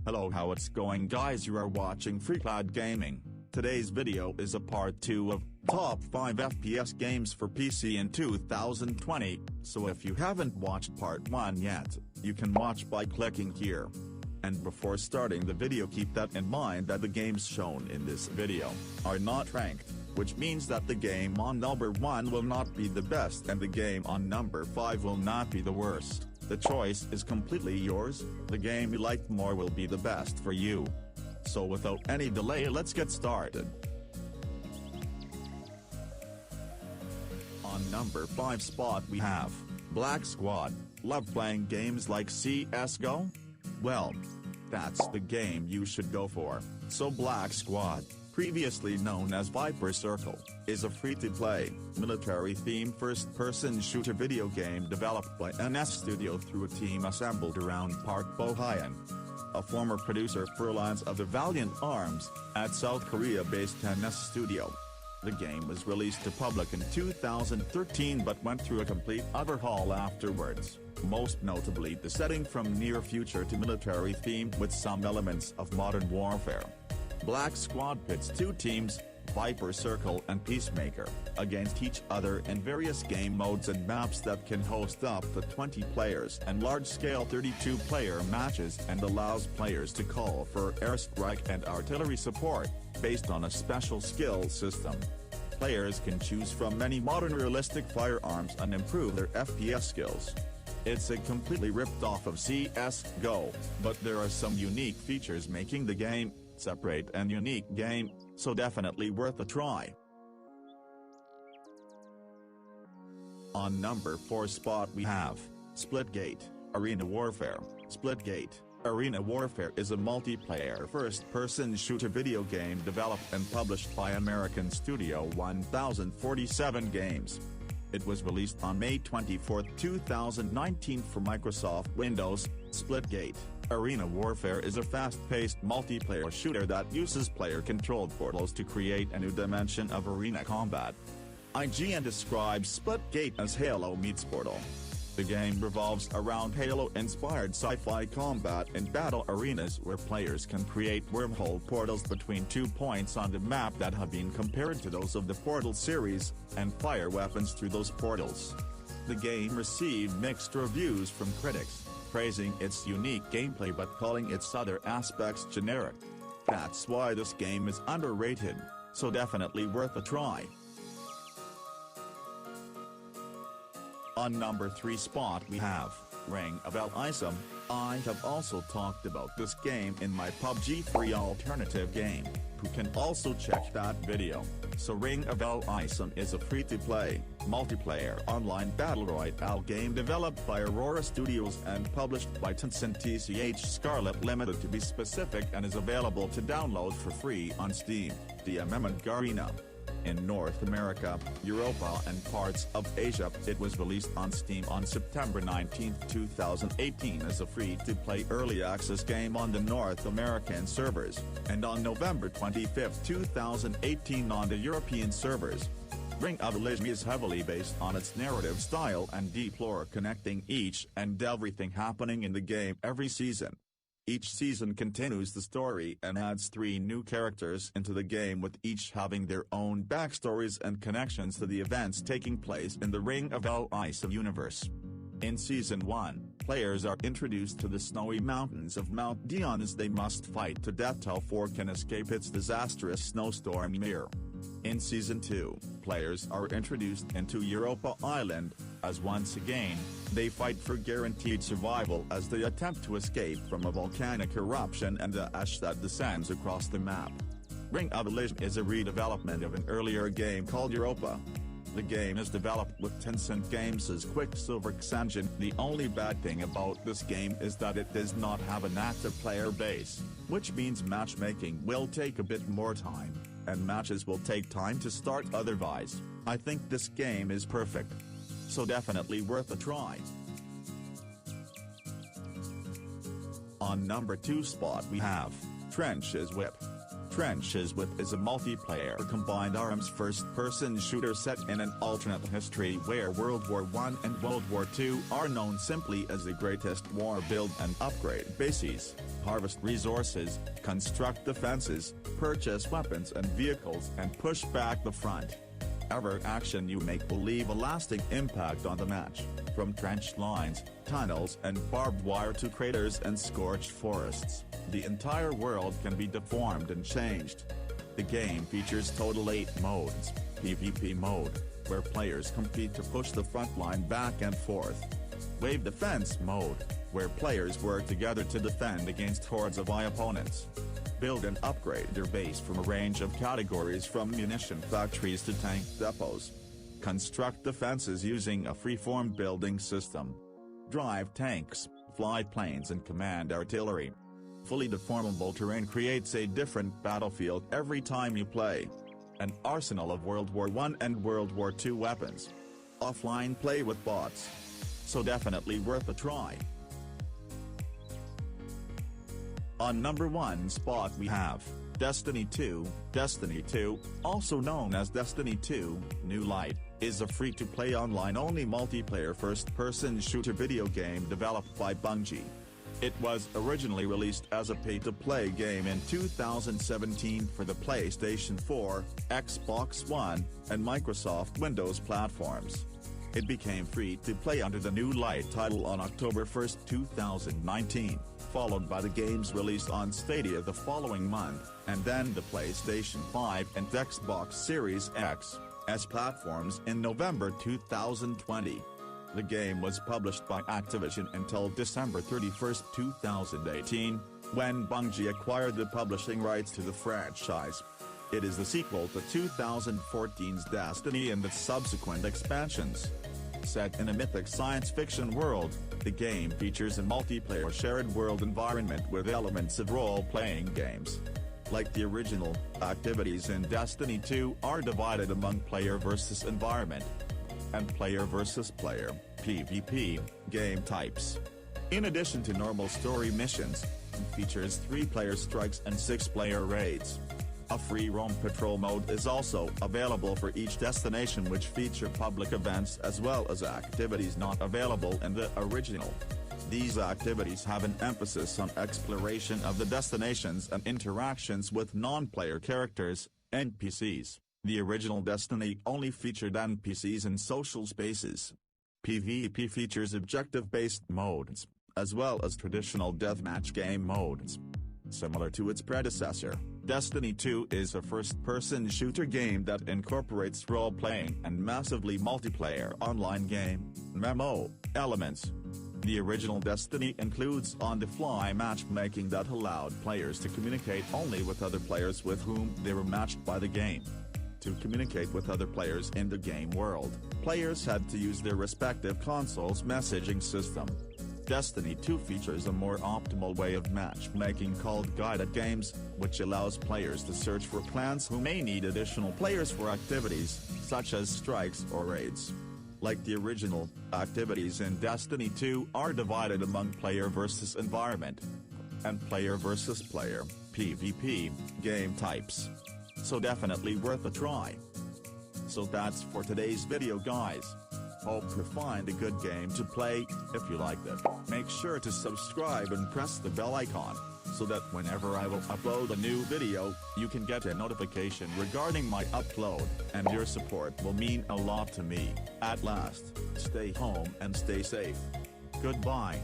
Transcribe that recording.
Hello, how it's going guys, you are watching FreeCloud Gaming. Today's video is a part 2 of Top 5 FPS Games for PC in 2020, so if you haven't watched part 1 yet, you can watch by clicking here. And before starting the video, keep that in mind that the games shown in this video are not ranked, which means that the game on number 1 will not be the best and the game on number 5 will not be the worst. The choice is completely yours, the game you like more will be the best for you. So without any delay, let's get started. On number 5 spot we have Black Squad. Love playing games like CSGO? Well, that's the game you should go for. So Black Squad, previously known as Viper Circle, is a free-to-play, military-themed first-person shooter video game developed by NS Studio through a team assembled around Park Bo-hyun, a former producer freelance of the Valiant Arms, at South Korea-based NS Studio. The game was released to public in 2013 but went through a complete overhaul afterwards, most notably the setting from near future to military theme with some elements of modern warfare. Black Squad pits two teams, Viper Circle and Peacemaker, against each other in various game modes and maps that can host up to 20 players and large-scale 32-player matches, and allows players to call for airstrike and artillery support, based on a special skill system. Players can choose from many modern realistic firearms and improve their FPS skills. It's a completely ripped off of CSGO, but there are some unique features making the game separate and unique game, so definitely worth a try. On number 4 spot we have Splitgate, Arena Warfare. Splitgate, Arena Warfare is a multiplayer first-person shooter video game developed and published by American studio 1047 Games. It was released on May 24, 2019 for Microsoft Windows. Splitgate, Arena Warfare is a fast-paced multiplayer shooter that uses player-controlled portals to create a new dimension of arena combat. IGN describes Splitgate as Halo meets Portal. The game revolves around Halo-inspired sci-fi combat in battle arenas where players can create wormhole portals between 2 points on the map that have been compared to those of the Portal series, and fire weapons through those portals. The game received mixed reviews from critics, praising its unique gameplay but calling its other aspects generic. That's why this game is underrated, so definitely worth a try. On number 3 spot we have Ring of Elysum. I have also talked about this game in my PUBG free alternative game, you can also check that video. So Ring of Elysum is a free-to-play, multiplayer online battle royale game developed by Aurora Studios and published by Tencent TCH Scarlet Limited to be specific, and is available to download for free on Steam, DM and Garena. In North America, Europa and parts of Asia, it was released on Steam on September 19, 2018 as a free-to-play early access game on the North American servers, and on November 25, 2018 on the European servers. Ring of Elysum is heavily based on its narrative style and deep lore, connecting each and everything happening in the game every season. Each season continues the story and adds 3 new characters into the game, with each having their own backstories and connections to the events taking place in the Ring of Elysum universe. In Season 1, players are introduced to the snowy mountains of Mount Dion as they must fight to death till 4 can escape its disastrous snowstorm mirror. In Season 2, players are introduced into Europa Island, as once again, they fight for guaranteed survival as they attempt to escape from a volcanic eruption and the ash that descends across the map. Ring of Elysum is a redevelopment of an earlier game called Europa. The game is developed with Tencent Games' Quicksilver engine. The only bad thing about this game is that it does not have an active player base, which means matchmaking will take a bit more time, and matches will take time to start. Otherwise, I think this game is perfect. So definitely worth a try. On number 2 spot we have Trenches Whip. Trenches with is a multiplayer combined arms first-person shooter set in an alternate history where World War I and World War II are known simply as the greatest war. Build and upgrade bases, harvest resources, construct defenses, purchase weapons and vehicles and push back the front. Every action you make will leave a lasting impact on the match, from trench lines, tunnels and barbed wire to craters and scorched forests. The entire world can be deformed and changed. The game features total 8 modes. PvP mode, where players compete to push the front line back and forth. Wave defense mode, where players work together to defend against hordes of opponents. Build and upgrade your base from a range of categories from munition factories to tank depots. Construct defenses using a freeform building system. Drive tanks, fly planes and command artillery. Fully deformable terrain creates a different battlefield every time you play. An arsenal of World War I and World War II weapons. Offline play with bots. So definitely worth a try. On number 1 spot we have Destiny 2. Destiny 2, also known as Destiny 2, New Light, is a free-to-play online-only multiplayer first-person shooter video game developed by Bungie. It was originally released as a pay-to-play game in 2017 for the PlayStation 4, Xbox One, and Microsoft Windows platforms. It became free-to-play under the New Light title on October 1, 2019, followed by the game's release on Stadia the following month, and then the PlayStation 5 and Xbox Series X as platforms in November 2020. The game was published by Activision until December 31, 2018, when Bungie acquired the publishing rights to the franchise. It is the sequel to 2014's Destiny and its subsequent expansions. Set in a mythic science fiction world, the game features a multiplayer shared world environment with elements of role-playing games. Like the original, activities in Destiny 2 are divided among player versus environment and player versus player (PvP) game types. In addition to normal story missions, it features 3-player strikes and 6-player raids. A free roam patrol mode is also available for each destination, which feature public events as well as activities not available in the original. These activities have an emphasis on exploration of the destinations and interactions with non-player characters, NPCs. The original Destiny only featured NPCs in social spaces. PvP features objective-based modes, as well as traditional deathmatch game modes. Similar to its predecessor, Destiny 2 is a first-person shooter game that incorporates role-playing and massively multiplayer online game (MMO) elements. The original Destiny includes on-the-fly matchmaking that allowed players to communicate only with other players with whom they were matched by the game. To communicate with other players in the game world, players had to use their respective console's messaging system. Destiny 2 features a more optimal way of matchmaking called guided games, which allows players to search for clans who may need additional players for activities, such as strikes or raids. Like the original, activities in Destiny 2 are divided among player versus environment and player versus player (PvP) game types. So definitely worth a try. So that's for today's video, guys. Hope you find a good game to play. If you liked it, make sure to subscribe and press the bell icon, so that whenever I will upload a new video, you can get a notification regarding my upload, and your support will mean a lot to me. At last, stay home and stay safe. Goodbye.